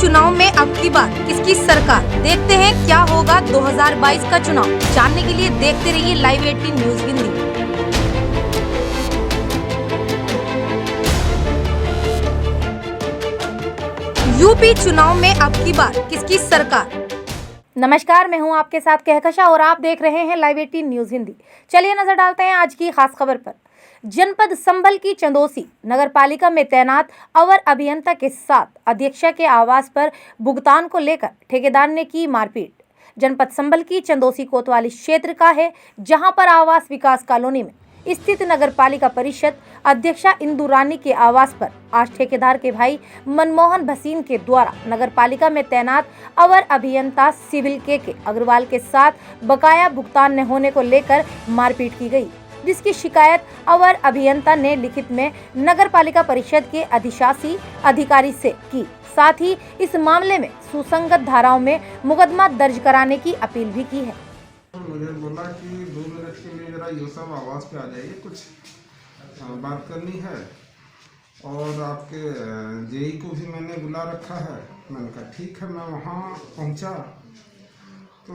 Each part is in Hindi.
चुनाव में अब की बार किसकी सरकार, देखते हैं क्या होगा 2022 का चुनाव। जानने के लिए देखते रहिए लाइव 18 न्यूज हिंदी। यूपी चुनाव में अब की बार किसकी सरकार। नमस्कार, मैं हूं आपके साथ कहकशा और आप देख रहे हैं लाइव 18 न्यूज हिंदी। चलिए नजर डालते हैं आज की खास खबर पर। जनपद संभल की चंदोसी नगरपालिका में तैनात अवर अभियंता के साथ अध्यक्षा के आवास पर भुगतान को लेकर ठेकेदार ने की मारपीट। जनपद संभल की चंदोसी कोतवाली क्षेत्र का है, जहां पर आवास विकास कॉलोनी में स्थित नगरपालिका परिषद अध्यक्षा इंदु रानी के आवास पर आज ठेकेदार के भाई मनमोहन भसीन के द्वारा नगरपालिका में तैनात अवर अभियंता सिविल के अग्रवाल के साथ बकाया भुगतान न होने को लेकर मारपीट की गई, जिसकी शिकायत अवर अभियंता ने लिखित में नगरपालिका परिषद के अधिशासी अधिकारी से की। साथ ही इस मामले में सुसंगत धाराओं में मुकदमा दर्ज कराने की अपील भी की है। मुझे बोला कि 2 मिनट के लिए जरा ये सब आवाज़ पे आ जाइए, कुछ बात करनी है और आपके जेई को भी मैंने बुला रखा है। मैंने कहा ठीक है, मैं वहाँ पहुँचा तो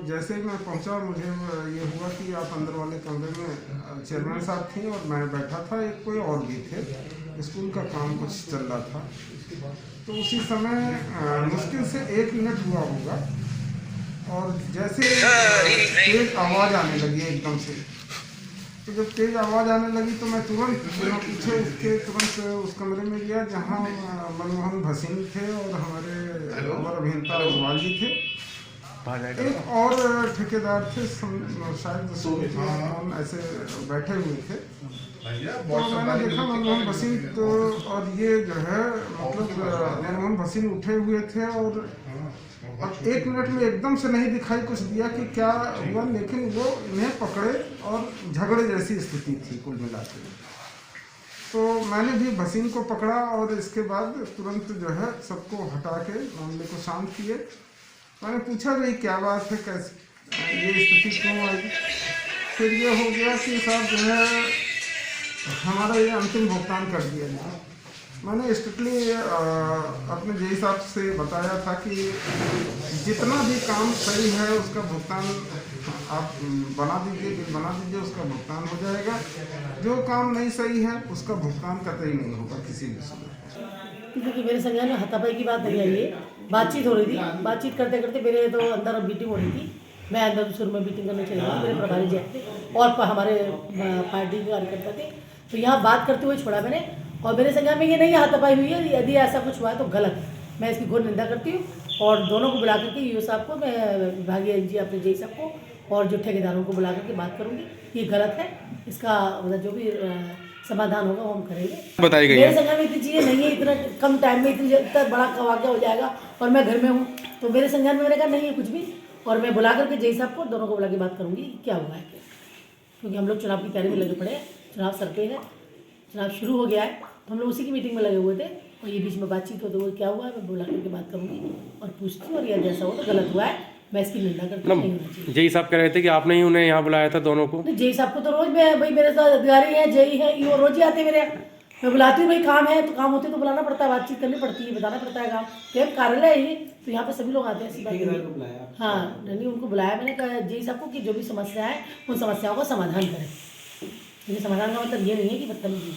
जैसे ही मैं पहुंचा मुझे ये हुआ कि आप अंदर वाले कमरे में चेयरमैन साहब थी और मैं बैठा था, एक कोई और भी थे, स्कूल का काम कुछ चल रहा था। तो उसी समय मुश्किल से 1 मिनट हुआ होगा और जैसे तेज आवाज़ आने लगी एकदम से। तो जब तेज आवाज़ आने लगी तो मैं तुरंत पीछे उसके तुरंत उस कमरे में गया जहाँ मनमोहन भसीन थे और हमारे अवर अभियंता अग्रवाल जी थे, एक और ठेकेदार थे, शायद ऐसे बैठे हुए थे। तो मैंने देखा मनमोहन भसीन तो, और ये जो है मतलब मनमोहन भसीन उठे हुए थे और 1 मिनट में एकदम से नहीं दिखाई कुछ दिया कि क्या हुआ, लेकिन वो इन्हें पकड़े और झगड़े जैसी स्थिति थी कुल मिलाकर। तो मैंने भी भसीन को पकड़ा और इसके बाद तुरंत जो है सबको हटा के मामले को शांत किए। मैंने पूछा भाई क्या बात है, कैसे ये स्थिति क्यों आई। फिर ये हो गया कि साहब जो है हमारा ये अंतिम भुगतान कर दिया जाए। मैंने स्ट्रिक्टली अपने जेई साहब से बताया था कि जितना भी काम सही है उसका भुगतान आप बना दीजिए, बिल बना दीजिए, उसका भुगतान हो जाएगा। जो काम नहीं सही है उसका भुगतान कतई नहीं होगा किसी भी समय। क्योंकि मेरे संज्ञान में हाथापाई की बात नहीं आई है, बातचीत हो रही थी। बातचीत करते करते मेरे तो अंदर मीटिंग हो रही थी, मैं अंदर शुरू में मीटिंग करने चली गई। मेरे प्रभारी जी थे और हमारे पार्टी के कार्यकर्ता थे, तो यहाँ बात करते हुए छोड़ा मैंने। और मेरे संज्ञान में ये नहीं हाथापाई हुई है, यदि ऐसा कुछ हुआ है तो गलत है, मैं इसकी घोर निंदा करती हूँ। और दोनों को बुला करके यूओ साहब को, मैं विभागीय जी अपने जेई साहब को और जो ठेकेदारों को बुला करके बात करूँगी, ये गलत है। इसका मतलब जो भी समाधान होगा वो हम करेंगे। बताई गई मेरे संज्ञान में इतनी चीज़ें नहीं है, इतना कम टाइम में इतना बड़ा वाक़या हो जाएगा और मैं घर में हूँ, तो मेरे संज्ञान में मैंने कहा नहीं है कुछ भी। और मैं बुला करके जेई साहब को दोनों को बुला के बात करूँगी क्या हुआ है, क्योंकि हम लोग चुनाव की तैयारी में लगे पड़े हैं। चुनाव सर पे है, चुनाव शुरू हो गया है, तो हम लोग उसी की मीटिंग में लगे हुए थे और ये बीच में बातचीत होते हुए क्या हुआ है मैं बुला करके बात करूँगी और पूछती हूँ। और यदि ऐसा हो तो गलत हुआ है, मैं इसकी निंदा करती हूँ। जेई साहब कह रहे थे कि आपने ही उन्हें यहाँ बुलाया था दोनों को। जेई साहब को तो रोज मैं भाई, मेरे साथ अधिकारी है, जेई है, ये रोज ही आते मेरे। मैं बुलाती हूँ भाई, काम है तो काम होते तो बुलाना पड़ता है, बातचीत करनी पड़ती है, बताना पड़ता है काम। तो कार्यालय है ये, तो यहाँ पे सभी लोग आते हैं। हाँ नहीं, उनको बुलाया मैंने, कहा जेई साहब को कि जो भी समस्या है उन समस्याओं का समाधान करें। लेकिन समाधान का मतलब ये नहीं है कि बदतमीजी।